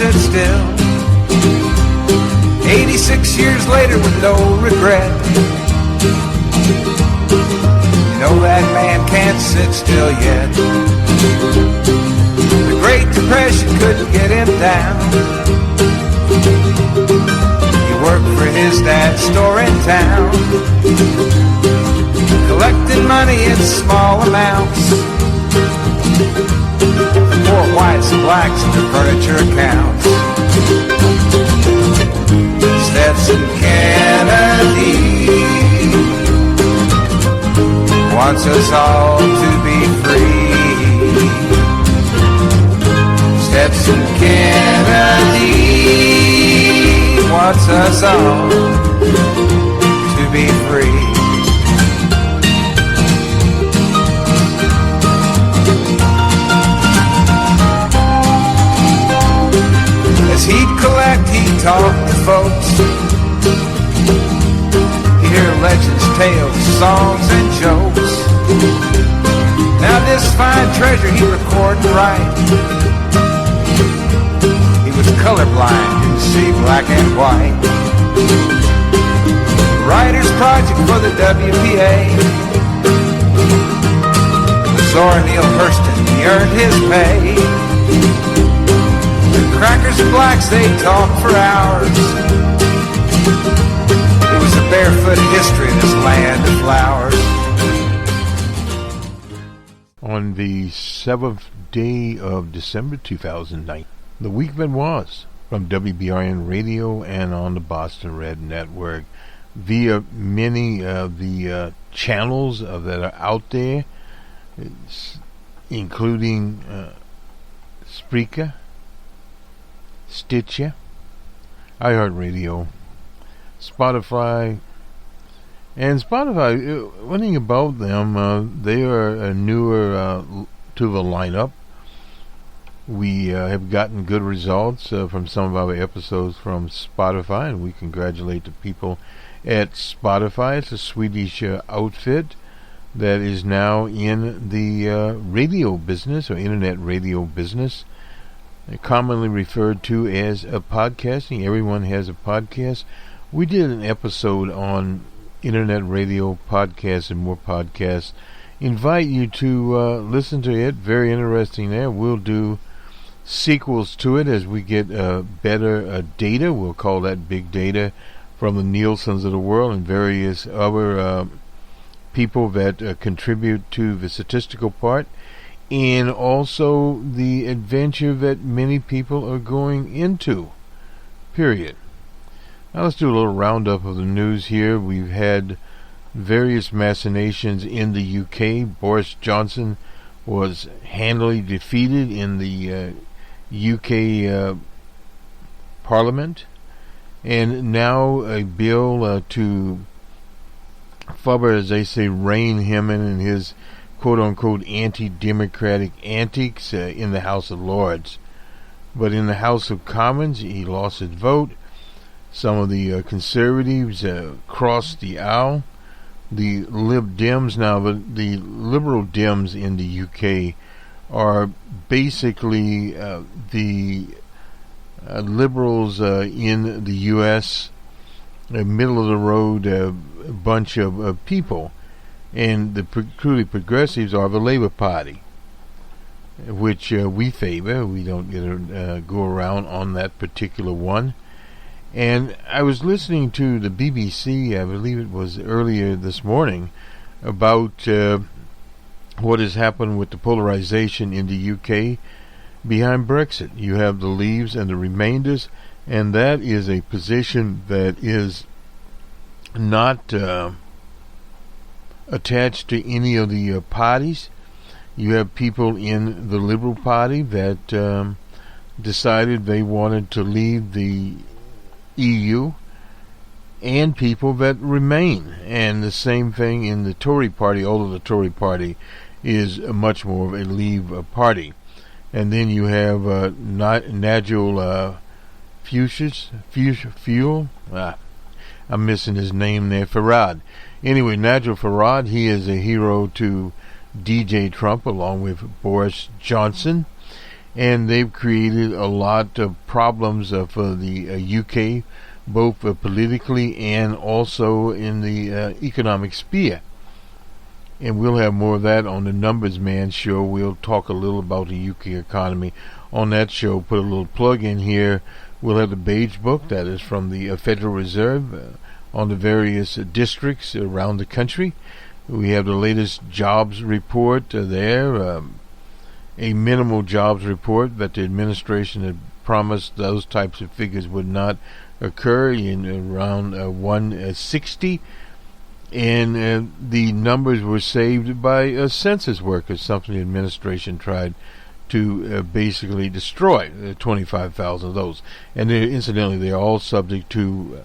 sit still. 86 years later with no regret. You know that man can't sit still yet. The Great Depression couldn't get him down. He worked for his dad's store in town, collecting money in small amounts. Poor whites and blacks in their furniture accounts. Stetson Kennedy wants us all to be free. Stetson Kennedy wants us all to be free. As he'd collect, he'd talk to folks. He'd hear legends, tales, songs, and jokes. Now this fine treasure he'd record and write. He was colorblind, didn't see black and white. Writer's project for the WPA. Zora Neale Hurston, he earned his pay. Crackers and blacks, they talk for hours. It was a barefoot history of this land of flowers. On the 7th day of December 2009, the Week Benoit's from WBRN Radio and on the Boston Red Network via many of the channels that are out there, including Spreaker, Stitcher, iHeartRadio, Spotify. And Spotify, one thing about them, they are newer to the lineup. We have gotten good results from some of our episodes from Spotify, and we congratulate the people at Spotify. It's a Swedish outfit that is now in the radio business, or internet radio business, commonly referred to as a podcasting. Everyone has a podcast. We did an episode on internet radio podcasts and more podcasts. Invite you to listen to it. Very interesting there. We'll do sequels to it as we get better data. We'll call that big data from the Nielsen's of the world and various other people that contribute to the statistical part, and also the adventure that many people are going into, period. Now let's do a little roundup of the news here. We've had various machinations in the UK. Boris Johnson was handily defeated in the UK Parliament, and now a bill to further, as they say, rein him in his quote-unquote anti-democratic antics in the House of Lords. But in the House of Commons, he lost his vote. Some of the Conservatives crossed the aisle. The Lib Dems, now the Liberal Dems in the UK are basically the Liberals in the US, a middle-of-the-road bunch of people. And the truly progressives are the Labour Party, which we favor. We don't get to go around on that particular one. And I was listening to the BBC, I believe it was earlier this morning, about what has happened with the polarization in the UK behind Brexit. You have the Leaves and the Remainders, and that is a position that is not attached to any of the parties. You have people in the Liberal Party that decided they wanted to leave the EU, and people that remain, and the same thing in the Tory party, although the Tory party is much more of a leave party. And then you have Nigel Fuel, I'm missing his name there, Farage. Anyway, Nigel Farage, he is a hero to DJ Trump along with Boris Johnson. and they've created a lot of problems for the UK, both politically and also in the economic sphere. And we'll have more of that on the Numbers Man show. We'll talk a little about the UK economy on that show. Put a little plug in here. We'll have the Beige Book, that is from the Federal Reserve, on the various districts around the country. We have the latest jobs report there, a minimal jobs report that the administration had promised those types of figures would not occur in around 160. And the numbers were saved by census workers, something the administration tried to basically destroy, 25,000 of those. And incidentally, they're all subject to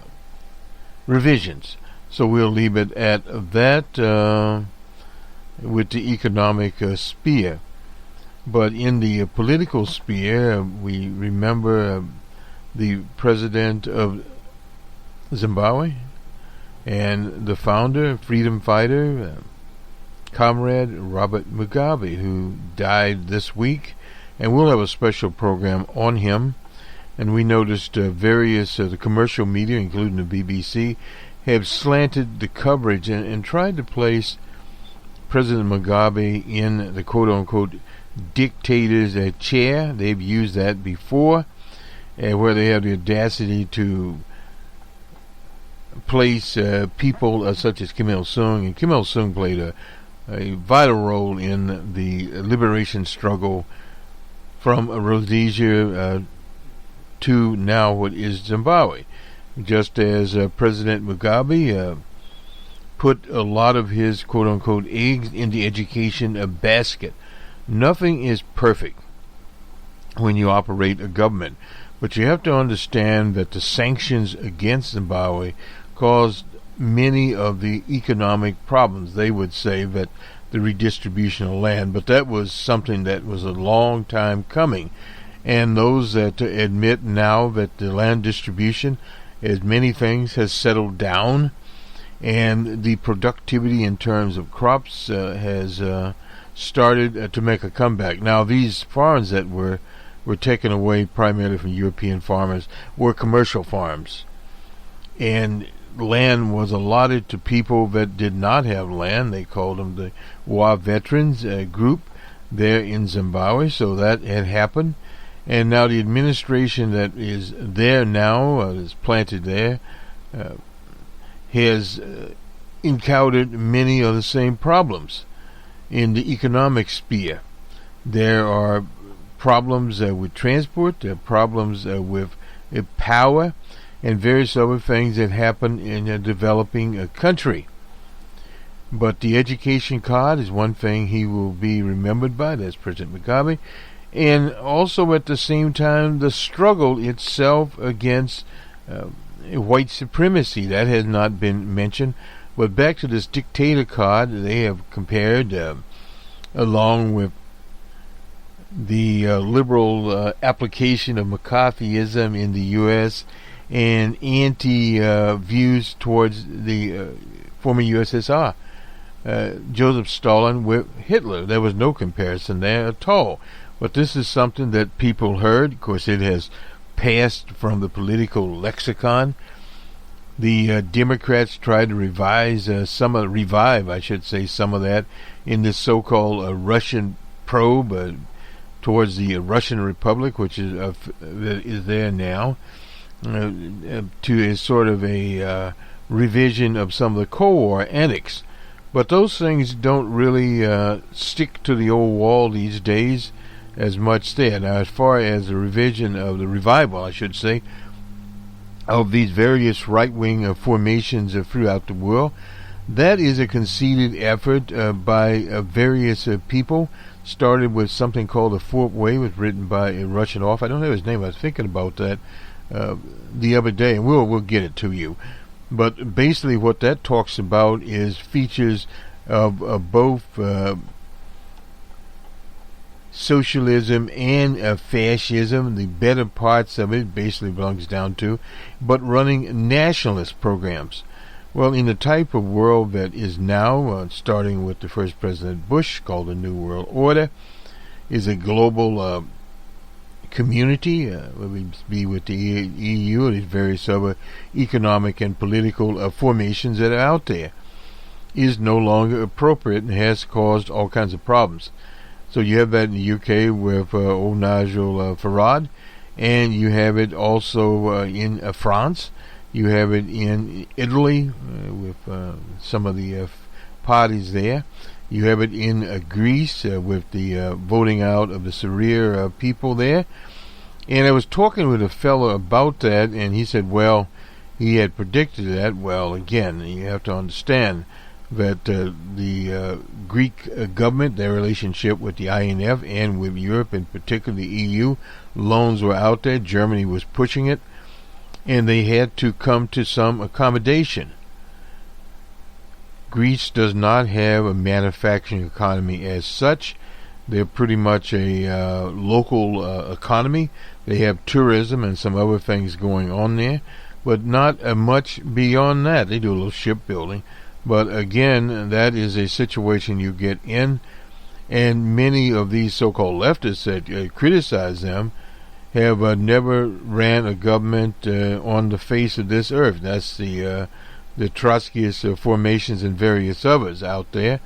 revisions. So we'll leave it at that with the economic sphere. But in the political sphere, we remember the president of Zimbabwe, and the founder, freedom fighter, Comrade Robert Mugabe, who died this week. And we'll have a special program on him. And we noticed various the commercial media, including the BBC, have slanted the coverage and tried to place President Mugabe in the quote-unquote dictator's chair. They've used that before, where they have the audacity to place people such as Kim Il-sung, and Kim Il-sung played a vital role in the liberation struggle from Rhodesia to now what is Zimbabwe. Just as President Mugabe put a lot of his quote-unquote eggs in the education basket. Nothing is perfect when you operate a government, but you have to understand that the sanctions against Zimbabwe caused many of the economic problems. They would say that the redistribution of land, but that was something that was a long time coming. And those that admit now that the land distribution, as many things, has settled down, and the productivity in terms of crops has started to make a comeback. Now, these farms that were taken away primarily from European farmers were commercial farms, and land was allotted to people that did not have land. They called them the War Veterans group there in Zimbabwe. So that had happened, and now the administration that is there now, is planted there, has encountered many of the same problems in the economic sphere. There are problems with transport, there are problems with power, and various other things that happen in a developing country. But the education card is one thing he will be remembered by, that's President Mugabe, and also at the same time the struggle itself against white supremacy. That has not been mentioned. But back to this dictator card, they have compared, along with the liberal application of McCarthyism in the U.S., and anti-views towards the former USSR, Joseph Stalin with Hitler. There was no comparison there at all. But this is something that people heard. Of course, it has passed from the political lexicon. The Democrats tried to revive some of that in this so-called Russian probe towards the Russian Republic, which is that is there now, to a sort of a revision of some of the Cold War annex. But those things don't really stick to the old wall these days as much there. Now, as far as the revival, I should say, of these various right-wing formations throughout the world, that is a conceded effort by various people. Started with something called The Fourth Way, was written by a Russian author. I don't know his name. I was thinking about that the other day, and we'll get it to you. But basically what that talks about is features of both socialism and fascism. The better parts of it basically belongs down to, but running nationalist programs. Well, in the type of world that is now, starting with the first President Bush, called the New World Order, is a global community, whether it be with the EU or these various other economic and political formations that are out there, is no longer appropriate and has caused all kinds of problems. So you have that in the UK with old Nigel Farage, and you have it also in France. You have it in Italy with some of the parties there. You have it in Greece with the voting out of the Syria people there. And I was talking with a fellow about that, and he said, well, he had predicted that. Well, again, you have to understand that the Greek government, their relationship with the IMF and with Europe, in particular the EU, loans were out there. Germany was pushing it, and they had to come to some accommodation. Greece does not have a manufacturing economy as such. They're pretty much a local economy. They have tourism and some other things going on there, but not much beyond that. They do a little shipbuilding. But again, that is a situation you get in, and many of these so-called leftists that criticize them have never ran a government on the face of this earth. That's the Trotskyist formations and various others out there.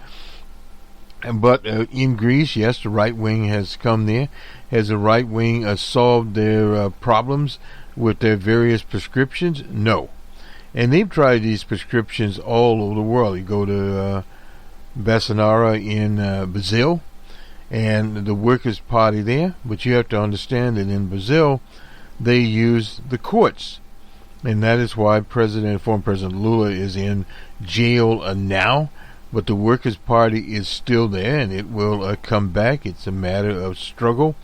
But in Greece, yes, the right wing has come there. Has the right wing solved their problems with their various prescriptions? No. And they've tried these prescriptions all over the world. You go to Bolsonaro in Brazil, and the Workers' Party there. But you have to understand that in Brazil, they use the courts. And that is why former President Lula is in jail now. But the Workers' Party is still there, and it will come back. It's a matter of struggle.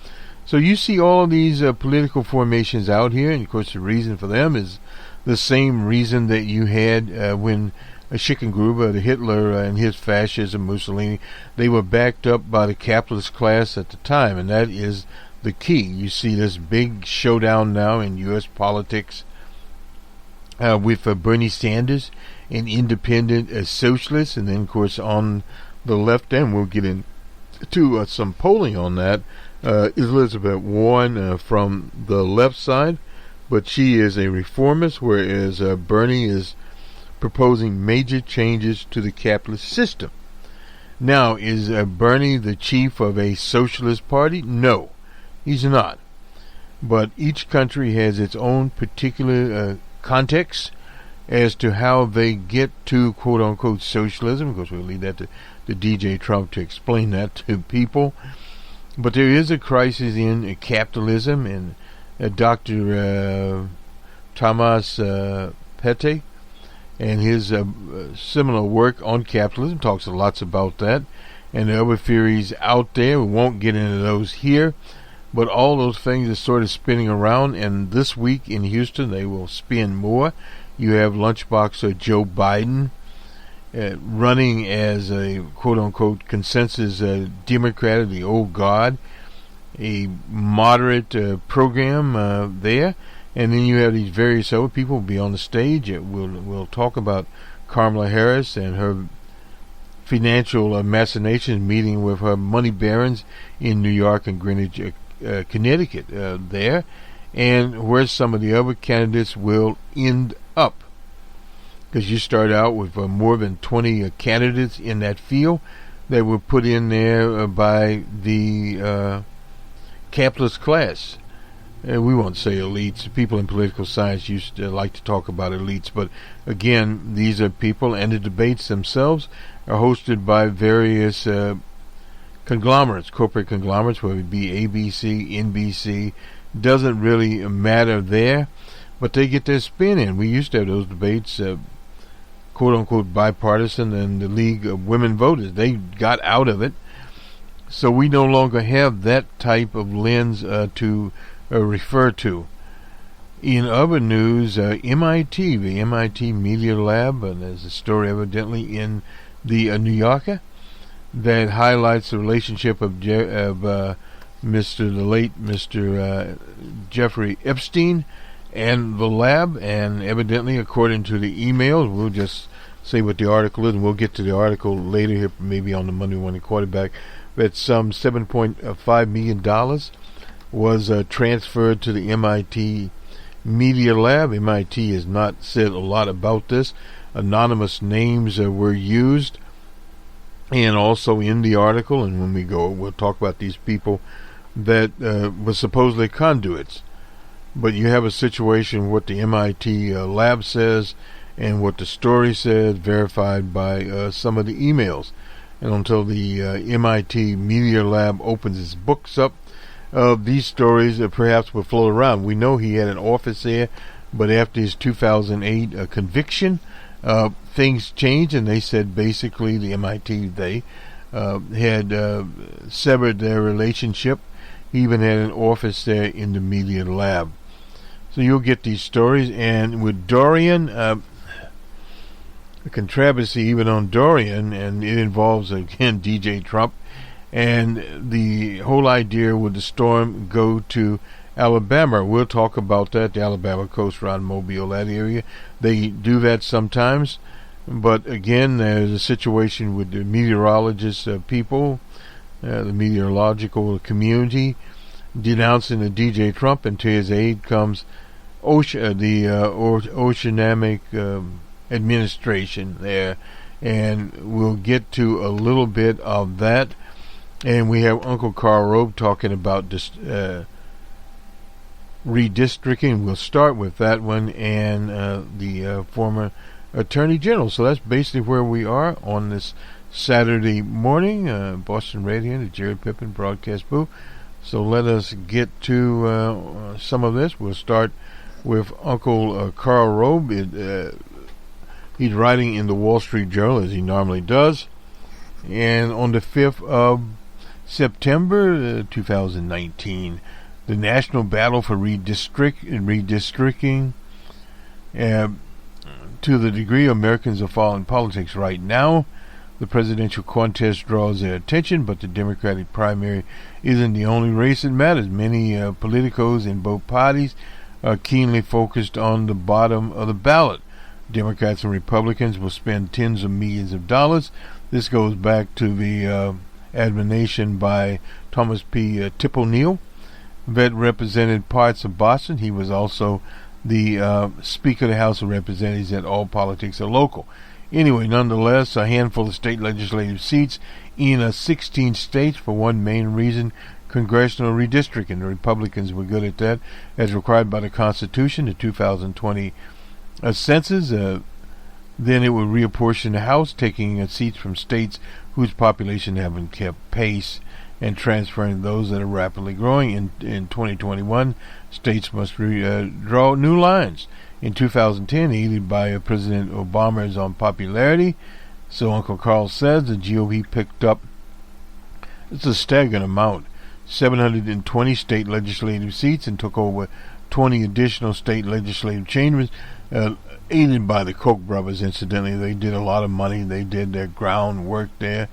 So you see all of these political formations out here, and of course the reason for them is the same reason that you had when Schicklgruber, the Hitler and his fascism, Mussolini, they were backed up by the capitalist class at the time, and that is the key. You see this big showdown now in U.S. politics with Bernie Sanders, an independent socialist, and then of course on the left end, we'll get into some polling on that, Elizabeth Warren from the left side, but she is a reformist, whereas Bernie is proposing major changes to the capitalist system. Now, is Bernie the chief of a socialist party? No, he's not. But each country has its own particular context as to how they get to quote-unquote socialism. Of course, we'll leave that to DJ Trump to explain that to people. But there is a crisis in capitalism, and Dr. Thomas Pette and his seminal work on capitalism talks lots about that, and the other theories out there. We won't get into those here, but all those things are sort of spinning around, and this week in Houston they will spin more. You have Lunchbox Joe Biden running as a quote-unquote consensus Democrat of the old guard, a moderate program there, and then you have these various other people be on the stage. We'll talk about Kamala Harris and her financial machinations, meeting with her money barons in New York and Greenwich, Connecticut there, and where some of the other candidates will end up. Because you start out with more than 20 candidates in that field that were put in there by the capitalist class. We won't say elites. People in political science used to like to talk about elites, but again, these are people, and the debates themselves are hosted by various conglomerates, corporate conglomerates, whether it be ABC, NBC, doesn't really matter there, but they get their spin in. We used to have those debates, quote-unquote bipartisan, and the League of Women Voters. They got out of it, so we no longer have that type of lens to refer to. In other news, MIT, the MIT Media Lab, and there's a story evidently in the New Yorker that highlights the relationship of the late Mr. Jeffrey Epstein and the lab, and evidently, according to the emails, we'll just say what the article is, and we'll get to the article later here, maybe on the Monday Morning Quarterback, that some $7.5 million was transferred to the MIT Media Lab. MIT has not said a lot about this. Anonymous names were used, and also in the article, and when we go, we'll talk about these people that were supposedly conduits. But you have a situation what the MIT lab says and what the story says, verified by some of the emails. And until the MIT Media Lab opens its books up, these stories perhaps will float around. We know he had an office there, but after his 2008 conviction, things changed, and they said basically the MIT, they had severed their relationship. He even had an office there in the Media Lab. So you'll get these stories, and with Dorian, a controversy even on Dorian, and it involves again DJ Trump, and the whole idea would the storm go to Alabama. We'll talk about that, the Alabama coast around Mobile, that area. They do that sometimes, but again, there's a situation with the meteorologist people, the meteorological community, denouncing the DJ Trump, and to his aid comes the Oceanic administration there, and we'll get to a little bit of that. And we have Uncle Karl Rove talking about redistricting. We'll start with that one, and the former Attorney General. So that's basically where we are on this Saturday morning. Boston Radio, the Jerry Pippin broadcast booth. So let us get to some of this. We'll start with Uncle Karl Rove. He's writing in the Wall Street Journal, as he normally does. And on the 5th of September 2019, the national battle for redistricting, to the degree Americans are following politics right now. The presidential contest draws their attention, but the Democratic primary isn't the only race that matters. Many politicos in both parties are keenly focused on the bottom of the ballot. Democrats and Republicans will spend tens of millions of dollars. This goes back to the admonition by Thomas P. Tip O'Neill, that represented parts of Boston. He was also the Speaker of the House of Representatives, that all politics are local. Anyway, nonetheless, a handful of state legislative seats in 16 states for one main reason: congressional redistricting. The Republicans were good at that, as required by the Constitution. The 2020 census, then it would reapportion the House, taking seats from states whose population haven't kept pace and transferring those that are rapidly growing. In 2021, states must draw new lines. In 2010, aided by President Obama's popularity, so Uncle Karl says, the GOP picked up, it's a staggering amount, 720 state legislative seats, and took over 20 additional state legislative chambers, aided by the Koch brothers. Incidentally, they did a lot of money. They did their groundwork there,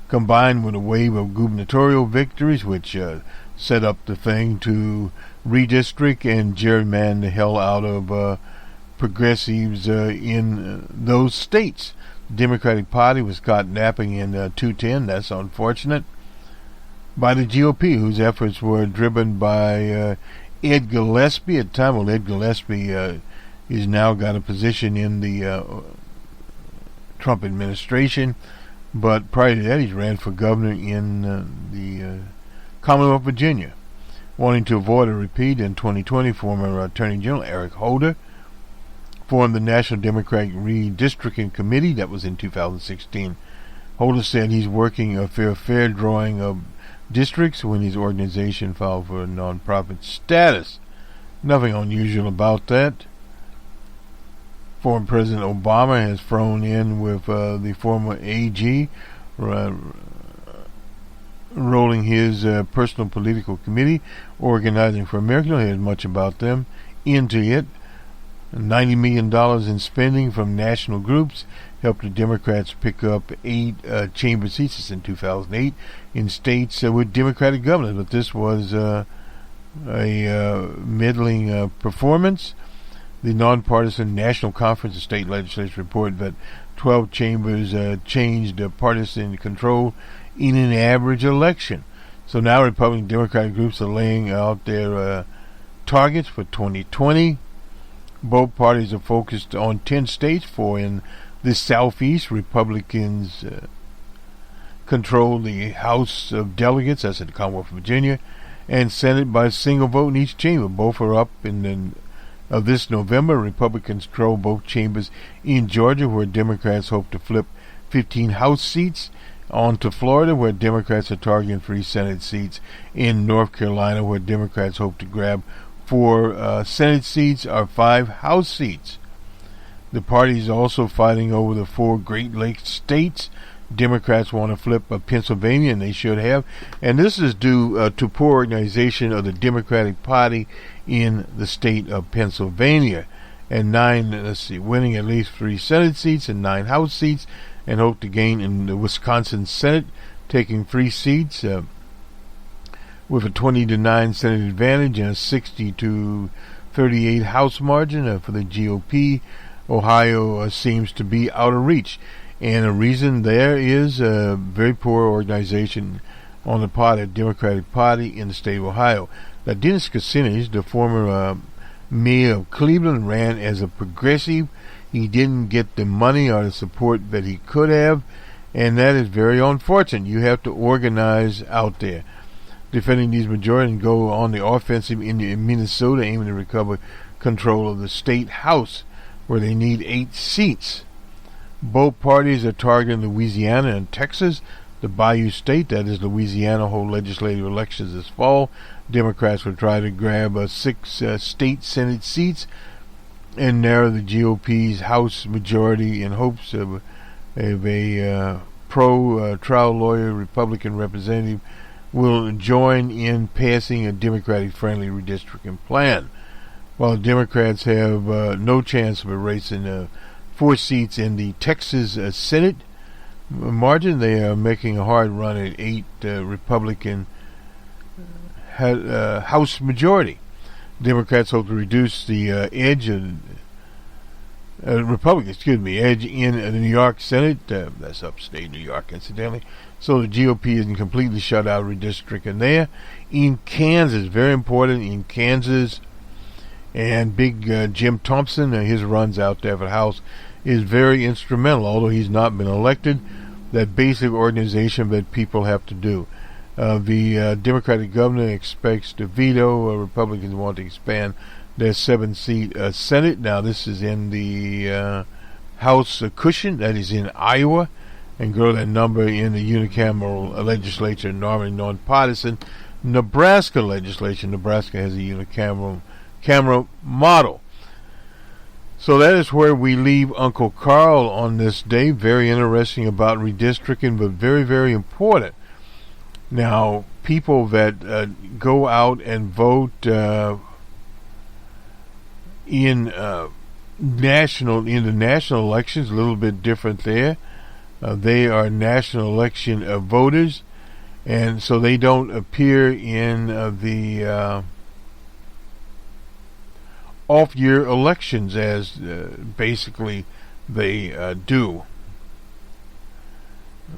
combined with a wave of gubernatorial victories, which set up the thing to redistrict and gerrymander the hell out of progressives in those states. The Democratic Party was caught napping in 2010. That's unfortunate. By the GOP, whose efforts were driven by Ed Gillespie at the time. Well, Ed Gillespie he's now got a position in the Trump administration, but prior to that, he ran for governor in the Commonwealth of Virginia. Wanting to avoid a repeat, in 2020, former Attorney General Eric Holder formed the National Democratic Redistricting Committee. That was in 2016. Holder said he's working for a fair drawing of districts when his organization filed for a nonprofit status. Nothing unusual about that. Former President Obama has thrown in with the former AG, rolling his personal political committee, Organizing for America. You don't hear much about them into it. $90 million in spending from national groups helped the Democrats pick up 8 chamber seats in 2008 in states with Democratic governors. But this was a middling performance. The nonpartisan National Conference of State Legislatures reported that 12 chambers changed partisan control in an average election. So now Republican Democratic groups are laying out their targets for 2020. Both parties are focused on 10 states. For in the Southeast, Republicans control the House of Delegates, that's in the Commonwealth of Virginia, and Senate by single vote in each chamber. Both are up in this November. Republicans control both chambers in Georgia, where Democrats hope to flip 15 House seats, on to Florida, where Democrats are targeting 3 Senate seats. In North Carolina, where Democrats hope to grab 4 Senate seats or 5 House seats. The party is also fighting over the 4 Great Lakes states. Democrats want to flip Pennsylvania, and they should have. And this is due to poor organization of the Democratic Party in the state of Pennsylvania. And winning at least 3 Senate seats and 9 House seats, and hope to gain in the Wisconsin Senate, taking 3 seats with a 20-9 Senate advantage and a 60-38 House margin for the GOP. Ohio seems to be out of reach. And the reason there is a very poor organization on the part of the Democratic Party in the state of Ohio. Now, Dennis Kucinich, the former mayor of Cleveland, ran as a progressive. He didn't get the money or the support that he could have, and that is very unfortunate. You have to organize out there. Defending these majority and go on the offensive in Minnesota, aiming to recover control of the state house, where they need 8 seats. Both parties are targeting Louisiana and Texas. The Bayou State, that is Louisiana, hold legislative elections this fall. Democrats will try to grab 6 state Senate seats and narrow the GOP's House majority in hopes of a pro-trial lawyer Republican representative will join in passing a Democratic-friendly redistricting plan. While the Democrats have no chance of erasing 4 seats in the Texas Senate margin, they are making a hard run at 8 Republican House majority. Democrats hope to reduce the edge Republicans, edge in the New York Senate. That's upstate New York, incidentally. So the GOP isn't completely shut out redistricting there. In Kansas, very important, in Kansas, and big Jim Thompson, his runs out there for the House is very instrumental, although he's not been elected. That basic organization that people have to do. The Democratic governor expects to veto. Republicans want to expand their 7-seat Senate. Now, this is in the House cushion, that is in Iowa, and grow that number in the unicameral legislature, normally nonpartisan. Nebraska legislation. Nebraska has a unicameral model. So that is where we leave Uncle Carl on this day. Very interesting about redistricting, but very, very important. Now, people that go out and vote in the national elections, a little bit different there. They are national election voters, and so they don't appear in the off-year elections as basically they do.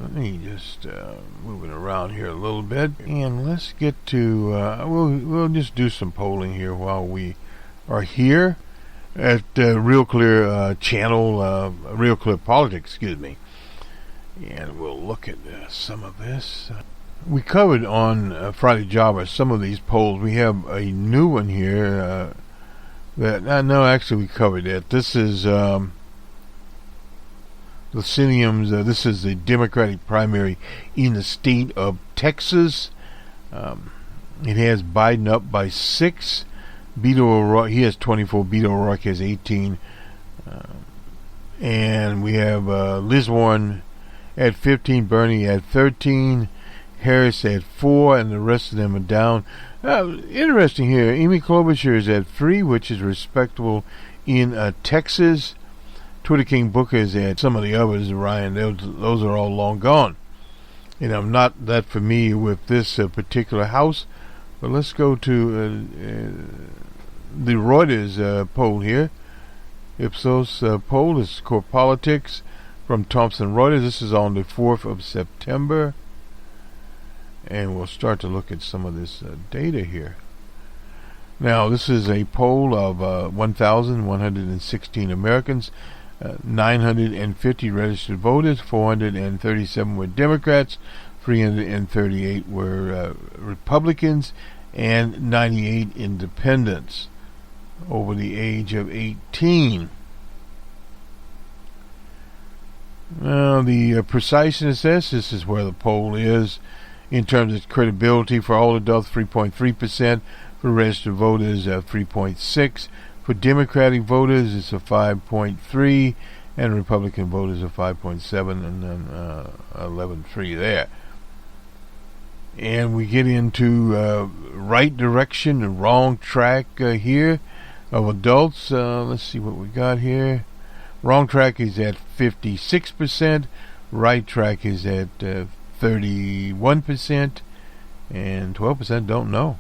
Let me just move it around here a little bit, and let's get to we'll just do some polling here while we are here at Real Clear channel, Real Clear Politics, and we'll look at some of this. We covered on Friday Java some of these polls. We have a new one here actually we covered it. This is this is the Democratic primary in the state of Texas. It has Biden up by 6. Beto O'Rourke, he has 24. Beto O'Rourke has 18. And we have Liz Warren at 15, Bernie at 13, Harris at 4, and the rest of them are down. Interesting here, Amy Klobuchar is at 3, which is respectable in Texas. Twitter King Booker is at some of the others, Ryan. Those are all long gone. And I'm not that familiar with this particular house, but let's go to the Reuters poll here. Ipsos poll is Core Politics from Thomson Reuters. This is on the 4th of September. and we'll start to look at some of this data here. Now, this is a poll of 1,116 Americans, 950 registered voters, 437 were Democrats, 338 were Republicans, and 98 independents over the age of 18. Now, the preciseness, this is where the poll is in terms of credibility. For all adults, 3.3%. For registered voters, 3.6%. For Democratic voters, it's a 5.3%. And Republican voters are 5.7%, and then 11.3% there. And we get into right direction and wrong track here of adults. Let's see what we got here. Wrong track is at 56%. Right track is at 31%. And 12% don't know.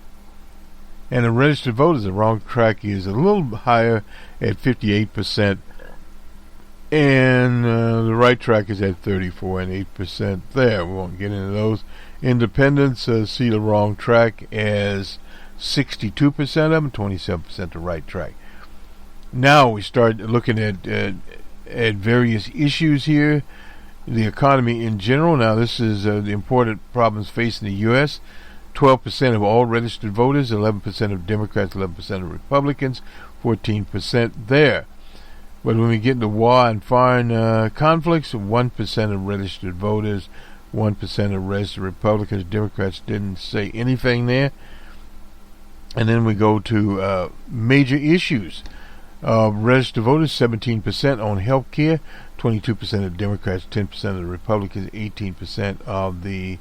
And the registered voters, the wrong track is a little higher at 58%. And the right track is at 34 and 8% there. We won't get into those. Independents see the wrong track as 62% of them, 27% the right track. Now we start looking at various issues here. The economy in general. Now this is the important problems facing the U.S. 12% of all registered voters, 11% of Democrats, 11% of Republicans, 14% there. But when we get into war and foreign conflicts, 1% of registered voters, 1% of registered Republicans. Democrats didn't say anything there. And then we go to major issues. Registered voters, 17% on health care, 22% of Democrats, 10% of the Republicans, 18% of the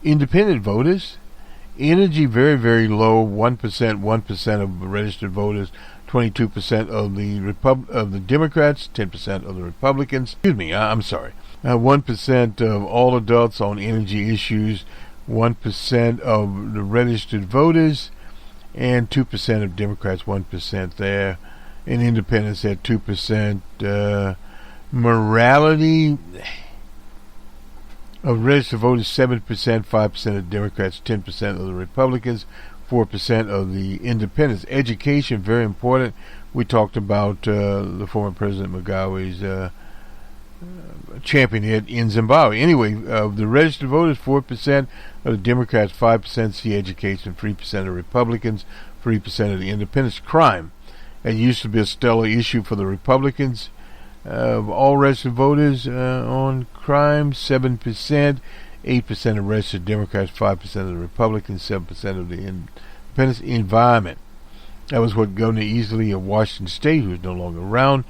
independent voters. Energy, very, very low, 1% of registered voters, 22% of the Democrats, 10% of the Republicans. Excuse me, I'm sorry. 1% of all adults on energy issues, 1% of the registered voters, and 2% of Democrats, 1% there. And independents at 2%. Morality of registered voters, 7%, 5% of Democrats, 10% of the Republicans, 4% of the independents. Education, very important. We talked about the former President Mugabe's championing it in Zimbabwe. Anyway, of the registered voters, 4% of the Democrats, 5% see education, 3% of Republicans, 3% of the independents. Crime. It used to be a stellar issue for the Republicans. Of all registered voters on crime, 7%, 8% of registered Democrats, 5% of the Republicans, 7% of the independents. Environment. That was what Governor Easley of Washington State, who is no longer around,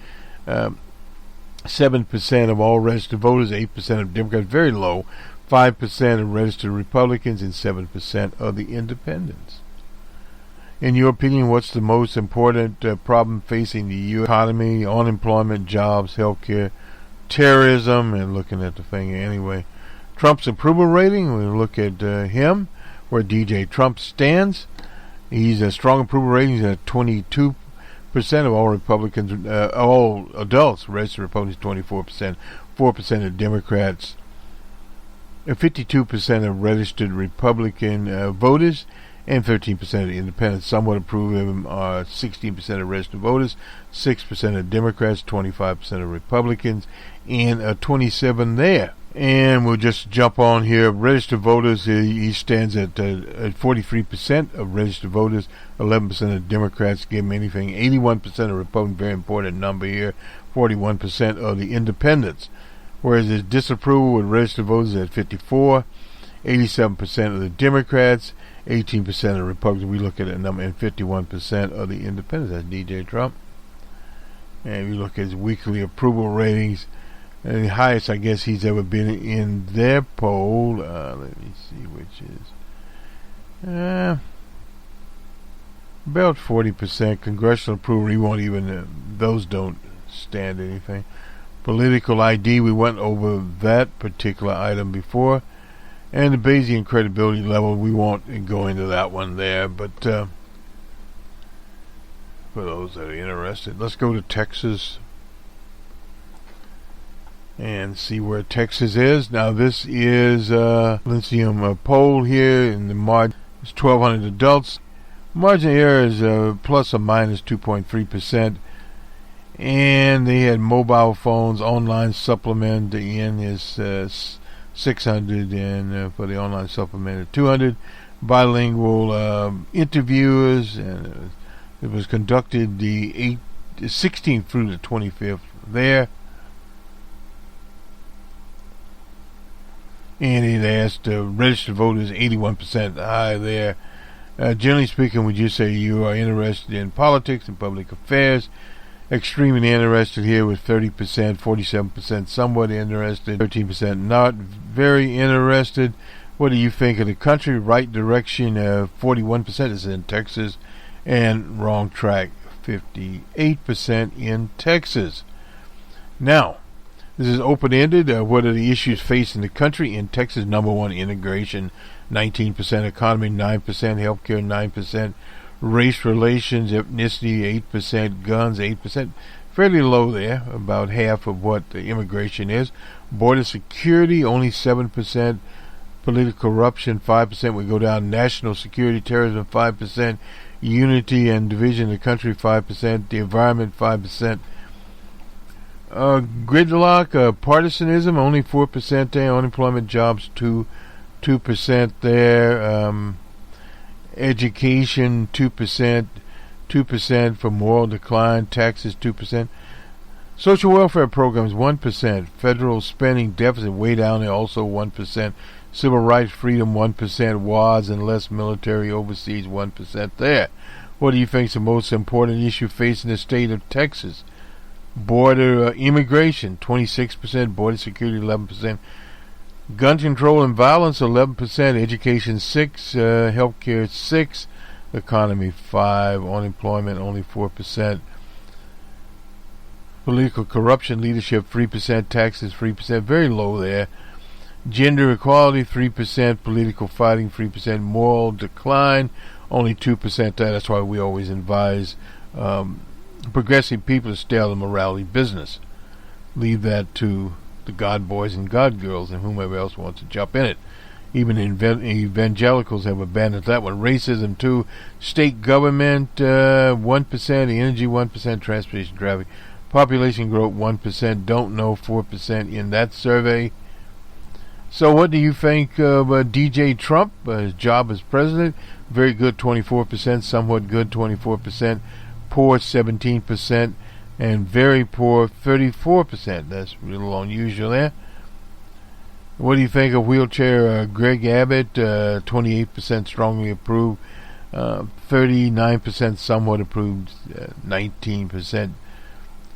7% of all registered voters, 8% of Democrats, very low, 5% of registered Republicans, and 7% of the independents. In your opinion, what's the most important problem facing the U.S. economy? Unemployment, jobs, healthcare, terrorism, and looking at the thing anyway. Trump's approval rating, we'll look at him, where DJ Trump stands. He's a strong approval rating. He's at 22% of all Republicans, all adults, registered Republicans, 24%, 4% of Democrats, 52% of registered Republican voters, and 13% of the independents. Somewhat approve of him are 16% of registered voters, 6% of Democrats, 25% of Republicans, and 27% there. And we'll just jump on here. Registered voters, he stands at 43% of registered voters, 11% of Democrats give him anything, 81% of Republicans, very important number here, 41% of the independents. Whereas his disapproval with registered voters at 54%, 87% of the Democrats, 18% of Republicans, we look at that number, and 51% of the independents. That's DJ Trump. And we look at his weekly approval ratings, and the highest I guess he's ever been in their poll. Let me see which is about 40%. Congressional approval, he won't even, those don't stand anything. Political ID, we went over that particular item before. And the Bayesian credibility level, we won't go into that one there, but for those that are interested, let's go to Texas. and see where Texas is. Now this is lithium poll here in the margin. It's 1,200 adults. Margin of error is plus or minus 2.3%. And they had mobile phones, online supplement. The N is 600, and for the online supplement, 200. Bilingual interviewers, and it was conducted the 16th through the 25th there. And it asked registered voters, 81% high there. Generally speaking, would you say you are interested in politics and public affairs? Extremely interested here with 30%, 47% somewhat interested, 13% not very interested. What do you think of the country? Right direction, 41% is in Texas, and wrong track, 58% in Texas. Now, this is open-ended. What are the issues facing the country? In Texas, number one, immigration, 19%, economy, 9%, healthcare, 9%, race relations, ethnicity, 8%, guns, 8%. Fairly low there, about half of what the immigration is. Border security, only 7%. Political corruption, 5%. We go down national security, terrorism, 5%. Unity and division of the country, 5%. The environment, 5%. Gridlock, partisanism, only 4% there. Unemployment, jobs, 2% there. Education, 2%. 2% for moral decline. Taxes, 2%. Social welfare programs, 1%. Federal spending deficit, way down there, also 1%. Civil rights freedom, 1%. WAS and less military overseas, 1% there. What do you think is the most important issue facing the state of Texas? Border immigration, 26%. Border security, 11%. Gun control and violence, 11%. Education, 6%. Healthcare, 6%. Economy, 5%. Unemployment, only 4%. Political corruption, leadership, 3%. Taxes, 3%. Very low there. Gender equality, 3%. Political fighting, 3%. Moral decline, only 2% there. That's why we always advise progressive people to stay out of the morality business. Leave that to the God boys and God girls and whomever else wants to jump in it. Even evangelicals have abandoned that one. Racism, 2%. State government, 1%. Energy, 1%. Transportation, traffic. Population growth, 1%. Don't know, 4% in that survey. So what do you think of DJ Trump? His job as president, very good, 24%. Somewhat good, 24%. Poor, 17%. And very poor, 34%. That's a little unusual there. What do you think of wheelchair Greg Abbott? 28% strongly approved, 39% somewhat approved, 19%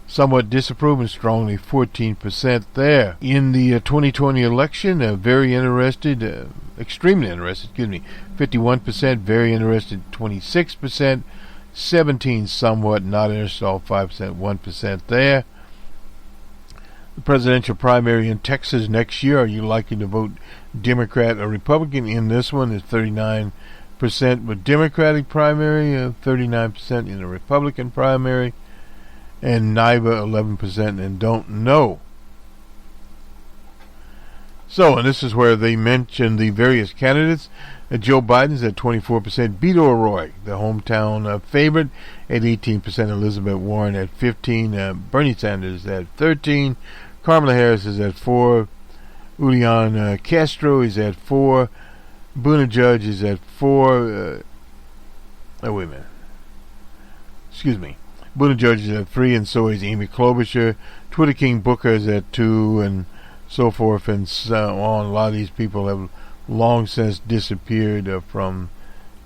somewhat disapproved, and strongly 14% there. In the 2020 election, very interested, extremely interested, 51%, very interested, 26%, 17% somewhat not interested, all 5%, 1% there. The presidential primary in Texas next year, are you likely to vote Democrat or Republican? In this one, is 39% with Democratic primary, 39% in the Republican primary, and neither 11% and don't know. So, and this is where they mention the various candidates. Joe Biden's at 24%. Beto O'Rourke, the hometown favorite, at 18%. Elizabeth Warren at 15%. Bernie Sanders at 13%. Kamala Harris is at 4%. Julian Castro is at 4%. Buttigieg is at 4%. Wait a minute. Excuse me. Buttigieg is at 3%, and so is Amy Klobuchar. Twitter King Booker is at 2%, and so forth and so on. A lot of these people have long since disappeared from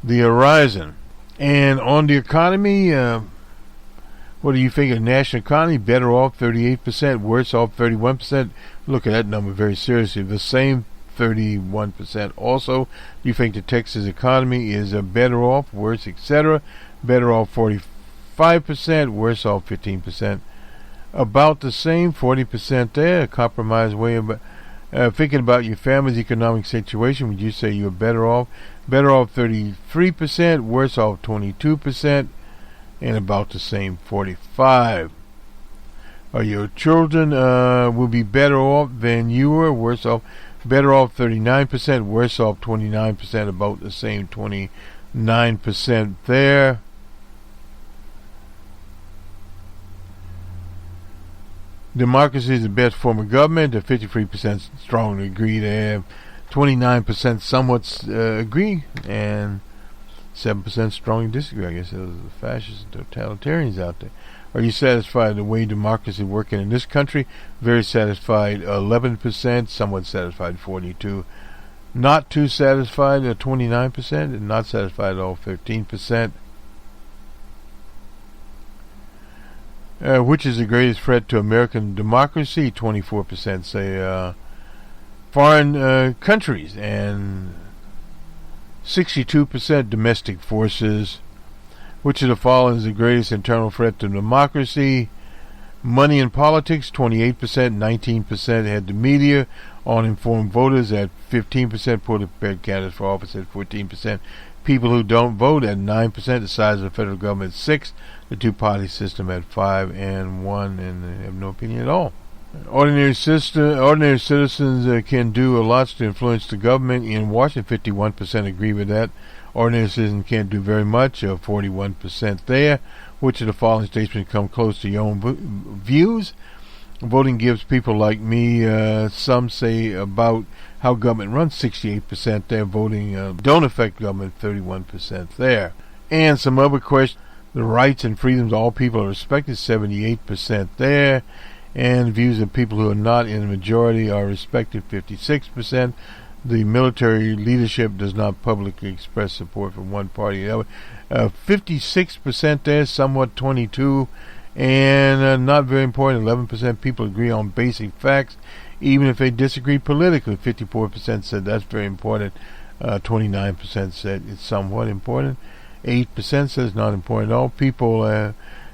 the horizon. And on the economy, what do you think of the national economy? Better off, 38%. Worse off, 31%. Look at that number very seriously. The same, 31% also. Do you think the Texas economy is better off, worse, etc.? Better off, 45%. Worse off, 15%. About the same, 40% there. A compromise way of thinking about your family's economic situation. Would you say you're better off? Better off, 33%. Worse off, 22%. And about the same, 45%. Or your children will be better off than you were, worse off. Better off 39%, worse off 29%, about the same 29% there. Democracy is the best form of government. 53% strongly agree there. 29% somewhat agree, and 7% strongly disagree. I guess those are the fascists and totalitarians out there. Are you satisfied with the way democracy is working in this country? Very satisfied, 11%. Somewhat satisfied, 42%. Not too satisfied, 29%. And not satisfied at all, 13%. Which is the greatest threat to American democracy? 24% say foreign countries, and 62% domestic forces. Which of the following is the greatest internal threat to democracy? Money in politics, 28%, 19% had the media, uninformed voters at 15%, poor prepared candidates for office at 14%, people who don't vote at 9%, the size of the federal government at 6%, the two-party system at 5% and 1%, and they have no opinion at all. Ordinary citizens can do a lot to influence the government in Washington. 51% agree with that. Ordinary citizens can't do very much. 41% there. Which of the following statements come close to your own views? Voting gives people like me, some say, about how government runs. 68% there. Voting don't affect government. 31% there. And some other questions. The rights and freedoms of all people are respected. 78% there. And views of people who are not in the majority are respected. 56%. The military leadership does not publicly express support for one party or the other. 56% there, somewhat 22%, and not very important. 11% people agree on basic facts, even if they disagree politically. 54% said that's very important. 29% said it's somewhat important. 8% says not important at all. People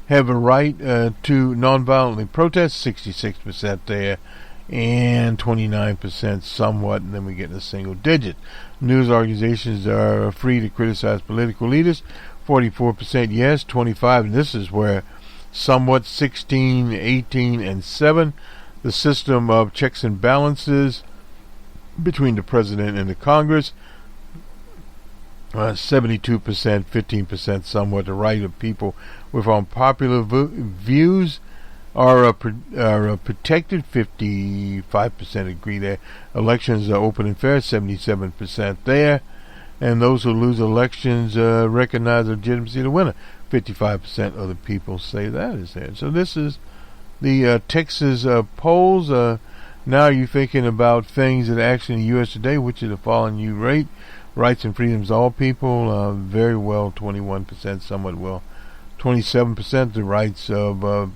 have a right to nonviolently protest. 66% there. And 29% somewhat, and then we get in a single digit. News organizations are free to criticize political leaders. 44% yes, 25%, and this is where somewhat 16, 18, and 7. The system of checks and balances between the president and the Congress. 72%, 15% somewhat. The right of people with unpopular views are protected. 55% agree there. Elections are open and fair. 77% there. And those who lose elections recognize the legitimacy of the winner. 55% of the people say that is there. So this is the Texas polls. Now you're thinking about things that are actually in the U.S. today. Which of the following you rate? Rights and freedoms of all people. Very well, 21%. Somewhat well, 27%. The rights of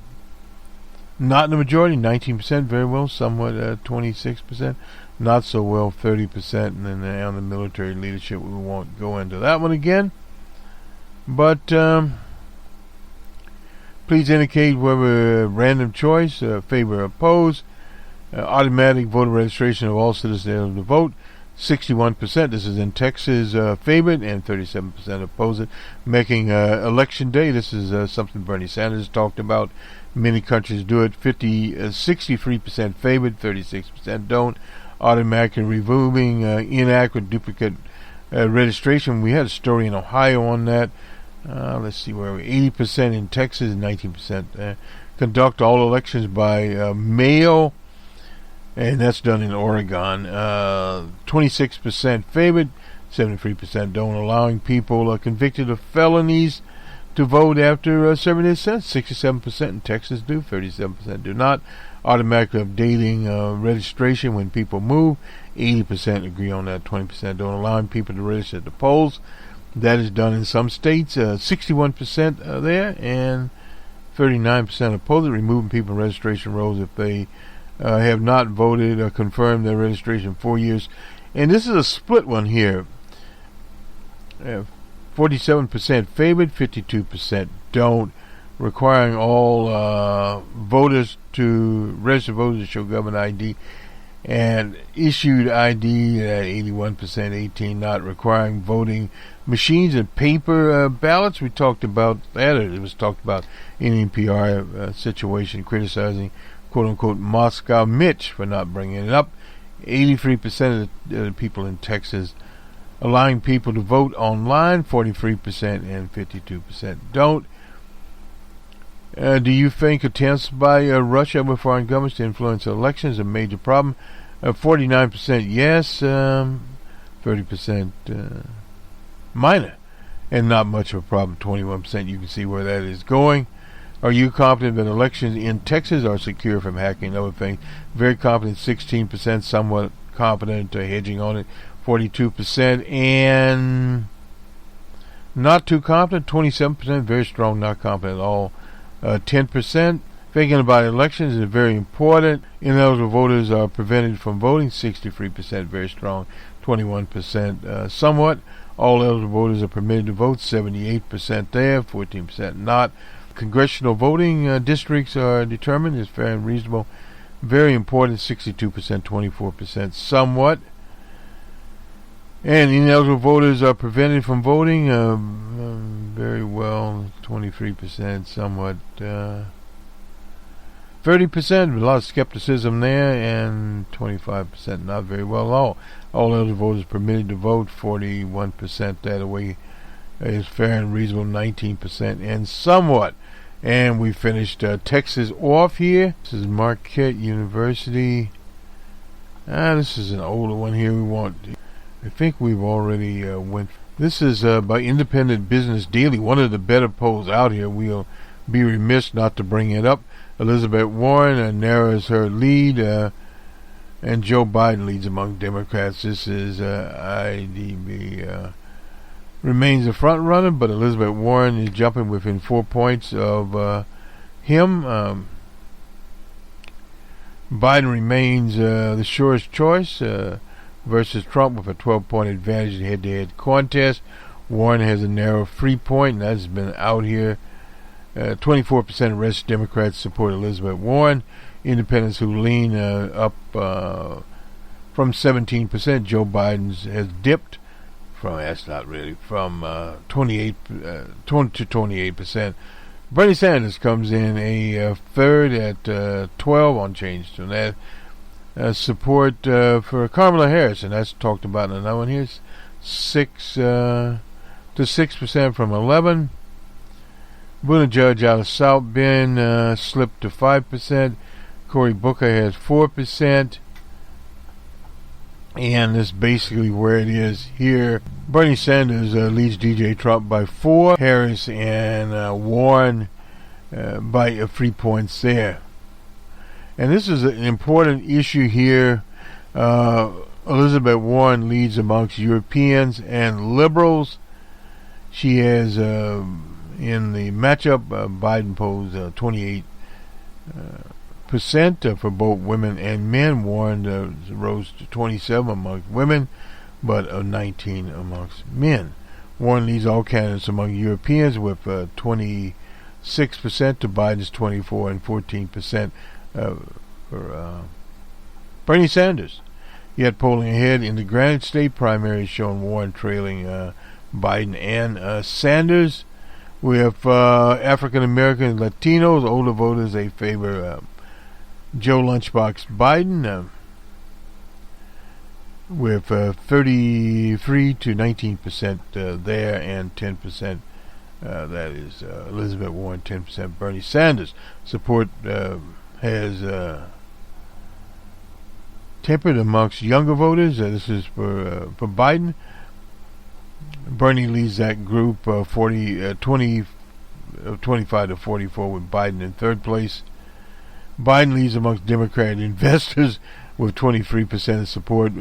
not in the majority, 19%, very well, somewhat 26%, not so well, 30%, and then on the military leadership, we won't go into that one again. But please indicate whether random choice, favor or oppose, automatic voter registration of all citizens able to vote. 61%, this is in Texas, favored, and 37% oppose it. Making election day, this is something Bernie Sanders talked about. Many countries do it. 63% favored, 36% don't. Automatically removing inaccurate duplicate registration. We had a story in Ohio on that. Let's see where we 80% in Texas, 19% conduct all elections by mail. And that's done in Oregon. 26% favored, 73% don't, allowing people convicted of felonies to vote after serving their sentence. 67% in Texas do, 37% do not. Automatically updating registration when people move. 80% agree on that, 20% don't, allowing people to register at the polls. That is done in some states. 61% there, and 39% oppose it, removing people from registration rolls if they have not voted or confirmed their registration 4 years. And this is a split one here. 47% favored, 52% don't, requiring all voters to register voters to show government ID, and issued ID at 81%, 18% not, requiring voting machines and paper ballots. We talked about that. It was talked about in NPR situation, criticizing quote-unquote Moscow Mitch for not bringing it up. 83% of the people in Texas allowing people to vote online, 43% and 52% don't. Do you think attempts by Russia with foreign governments to influence elections is a major problem? 49% yes, 30% minor, and not much of a problem, 21%. You can see where that is going. Are you confident that elections in Texas are secure from hacking and other things? Very confident, 16%, somewhat confident, hedging on it, 42%, and not too confident, 27%, very strong, not confident at all, 10%. Thinking about elections is very important. Ineligible voters are prevented from voting, 63%, very strong, 21%, somewhat. All eligible voters are permitted to vote, 78% there, 14% not. Congressional voting districts are determined, is fair and reasonable. Very important, 62%, 24%, somewhat. And ineligible voters are prevented from voting, very well, 23%, somewhat. 30%, a lot of skepticism there, and 25% not very well at all. All eligible voters permitted to vote, 41% that way is fair and reasonable, 19% and somewhat. And we finished Texas off here. This is Marquette University. This is an older one here. I think we've already went. This is by Independent Business Daily, one of the better polls out here. We'll be remiss not to bring it up. Elizabeth Warren narrows her lead, and Joe Biden leads among Democrats. This is IDB. Remains a front runner, but Elizabeth Warren is jumping within 4 points of him. Biden remains the surest choice versus Trump with a 12-point advantage in head-to-head contest. Warren has a narrow 3-point, and that's been out here. 24% of registered Democrats support Elizabeth Warren. Independents who lean up from 17%. Joe Biden's has dipped from 28 to 28%. Bernie Sanders comes in a third at 12 on change to that. Support for Kamala Harris, and that's talked about in another one here. 6% from 11. Buttigieg out of South Bend slipped to 5%. Cory Booker has 4%. And that's basically where it is here. Bernie Sanders leads DJ Trump by 4. Harris and Warren by 3 points there. And this is an important issue here. Elizabeth Warren leads amongst Europeans and liberals. She has, in the matchup, Biden polls 28% for both women and men. Warren rose to 27 amongst women, but 19 amongst men. Warren leads all candidates among Europeans with 26% to Biden's 24 and 14% for Bernie Sanders. Yet polling ahead in the Granite State primary has shown Warren trailing Biden and Sanders. We have African American Latinos, older voters, they favor Joe Lunchbox Biden with 33 to 19% there, and 10% that is Elizabeth Warren, 10% Bernie Sanders. Support has tempered amongst younger voters. This is for Biden. Bernie leads that group 25 to 44 with Biden in third place. Biden leads amongst Democrat investors with 23% of support.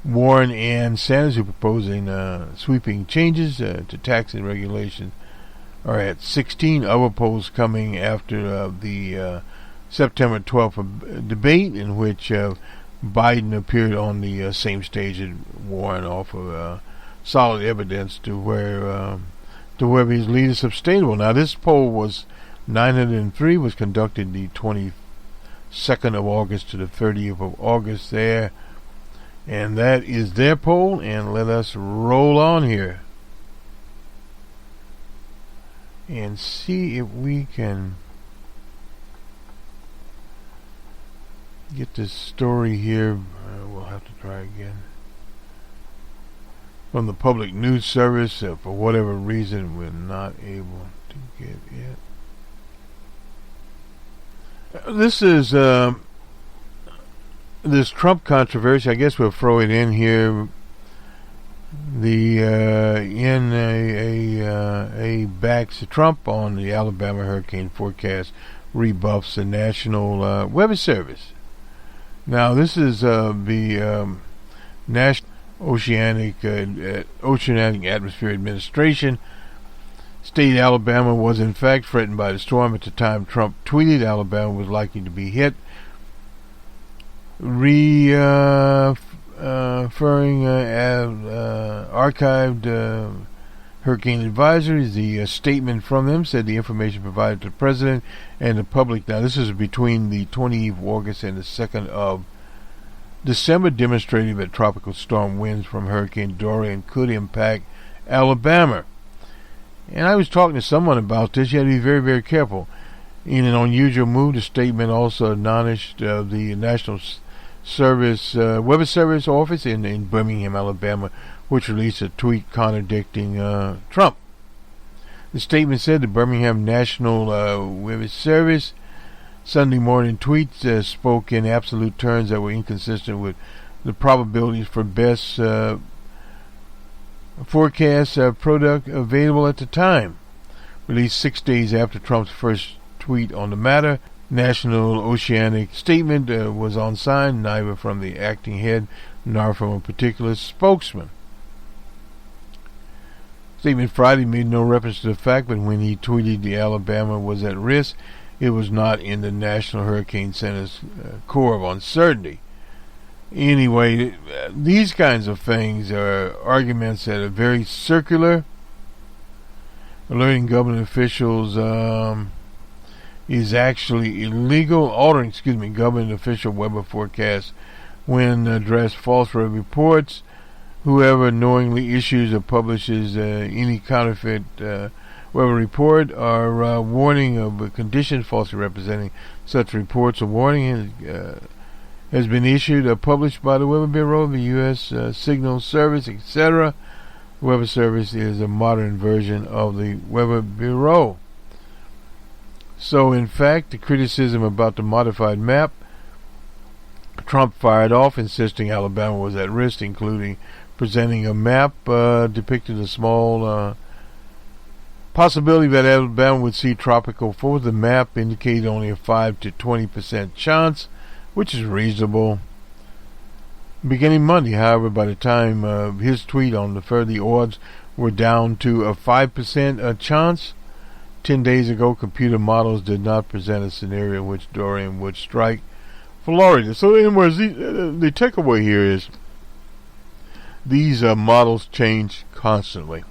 Warren and Sanders, who are proposing sweeping changes to tax and regulation, are at 16. Other polls coming after the September 12th debate, in which Biden appeared on the same stage as Warren, off of solid evidence to where his lead is sustainable. Now, this poll was 903, was conducted the 22nd of August to the 30th of August there, And that is their poll, and let us roll on here and see if we can get this story here. We'll have to try again. From the Public News Service, for whatever reason, we're not able to get it. This is this Trump controversy. I guess we'll throw it in here. The NAA backs Trump on the Alabama hurricane forecast, rebuffs the National Weather Service. Now, this is the National Oceanic Atmosphere Administration. State Alabama was in fact threatened by the storm at the time Trump tweeted Alabama was likely to be hit, referring archived hurricane advisories. The statement from them said the information provided to the president and the public. Now, this is between the 20th of August and the 2nd of December, demonstrating that tropical storm winds from Hurricane Dorian could impact Alabama. And I was talking to someone about this. You have to be very, very careful. In an unusual move, the statement also admonished the National Weather Service office in Birmingham, Alabama, which released a tweet contradicting Trump. The statement said the Birmingham National Weather Service Sunday morning tweets spoke in absolute terms that were inconsistent with the probabilities for best forecast product available at the time. Released 6 days after Trump's first tweet on the matter, National Oceanic statement was unsigned, neither from the acting head nor from a particular spokesman. Statement Friday made no reference to the fact that when he tweeted the Alabama was at risk, it was not in the National Hurricane Center's core of uncertainty. Anyway, these kinds of things are arguments that are very circular. Alerting government officials is actually illegal. Altering, government official weather forecasts when addressed false reports. Whoever knowingly issues or publishes any counterfeit weather report or warning of a condition falsely representing such reports or warning has been issued or published by the Weather Bureau, the U.S. Signal Service, etc. The Weather Service is a modern version of the Weather Bureau. So, in fact, the criticism about the modified map Trump fired off, insisting Alabama was at risk, including presenting a map depicting a small possibility that Alabama would see tropical force. The map indicated only a 5 to 20% chance, which is reasonable. Beginning Monday, however, by the time his tweet on the further odds were down to a 5% chance. 10 days ago, computer models did not present a scenario in which Dorian would strike Florida. So, in other words, the takeaway here is these models change constantly.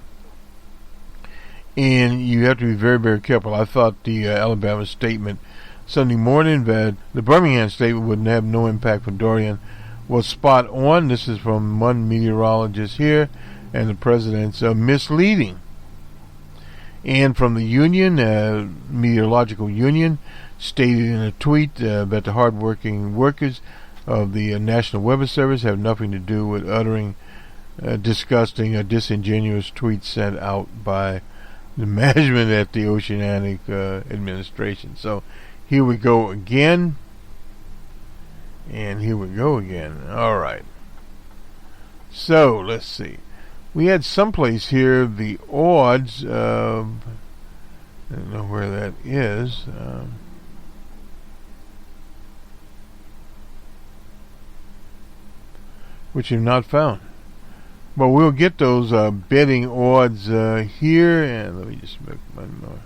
And you have to be very, very careful. I thought the Alabama statement Sunday morning that the Birmingham statement would have no impact for Dorian was spot on. This is from one meteorologist here, and the president's misleading. And from the union, Meteorological Union, stated in a tweet that the hardworking workers of the National Weather Service have nothing to do with uttering disgusting or disingenuous tweets sent out by the management at the Oceanic Administration. So here we go again. And here we go again. All right. So let's see. We had someplace here the odds of, I don't know where that is. Which you've not found. But we'll get those betting odds here, and let me just make one more.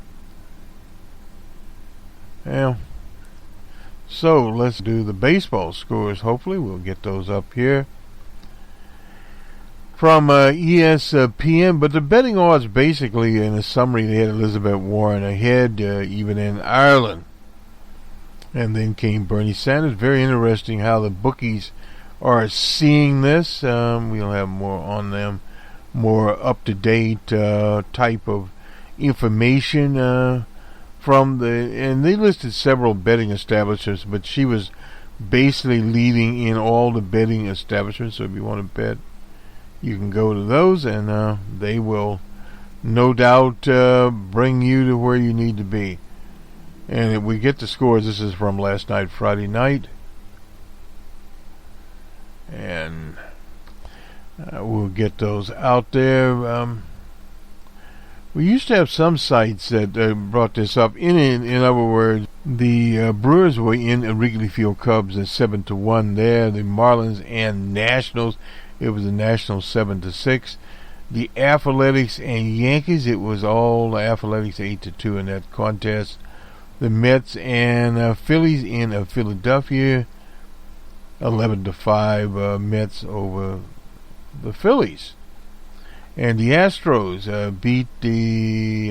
Yeah. So let's do the baseball scores. Hopefully we'll get those up here from ESPN. But the betting odds, basically, in a summary, they had Elizabeth Warren ahead, even in Ireland. And then came Bernie Sanders. Very interesting how the bookies are seeing this. We'll have more on them, more up-to-date type of information from and they listed several betting establishments, but she was basically leading in all the betting establishments. So if you want to bet, you can go to those, and they will no doubt bring you to where you need to be. And if we get the scores, this is from last night, Friday night, and we'll get those out there. We used to have some sites that brought this up. In other words, the Brewers were in Wrigley Field Cubs at 7-1 there. The Marlins and Nationals, it was the Nationals 7-6. The Athletics and Yankees, it was all Athletics 8-2 in that contest. The Mets and Phillies in Philadelphia, 11-5 Mets over the Phillies. And the Astros beat the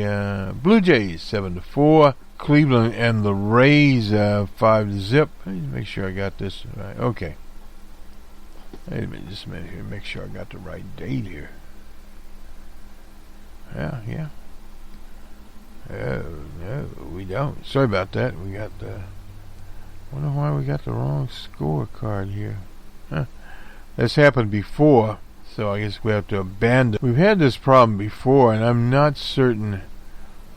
Blue Jays 7-4. Cleveland and the Rays 5-0. Let me make sure I got this right. Okay. Wait a minute, just a minute here. Make sure I got the right date here. Yeah. No, we don't. Sorry about that. We got the. Wonder why we got the wrong scorecard here. That's happened before. So I guess we have to abandon. We've had this problem before, and I'm not certain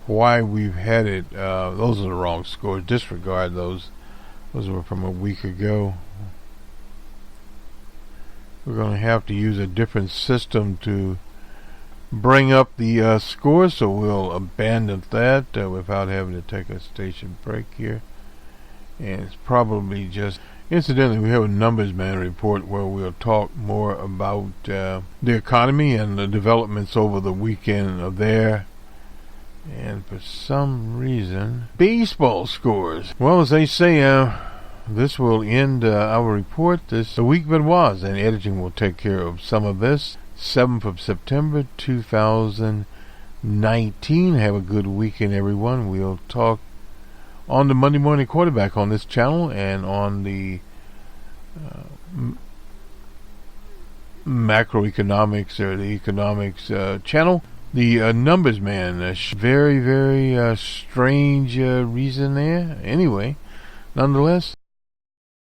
why we've had it. Those are the wrong scores. Disregard those. Those were from a week ago. We're going to have to use a different system to bring up the scores, so we'll abandon that without having to take a station break here. And it's probably just... Incidentally, we have a Numbers Man report where we'll talk more about the economy and the developments over the weekend there. And for some reason, baseball scores. Well, as they say, this will end our report. The week that was, and editing will take care of some of this. 7th of September 2019. Have a good weekend, everyone. We'll talk on the Monday Morning Quarterback on this channel and on the macroeconomics or the economics channel. The Numbers Man, very, very strange reason there. Anyway, nonetheless,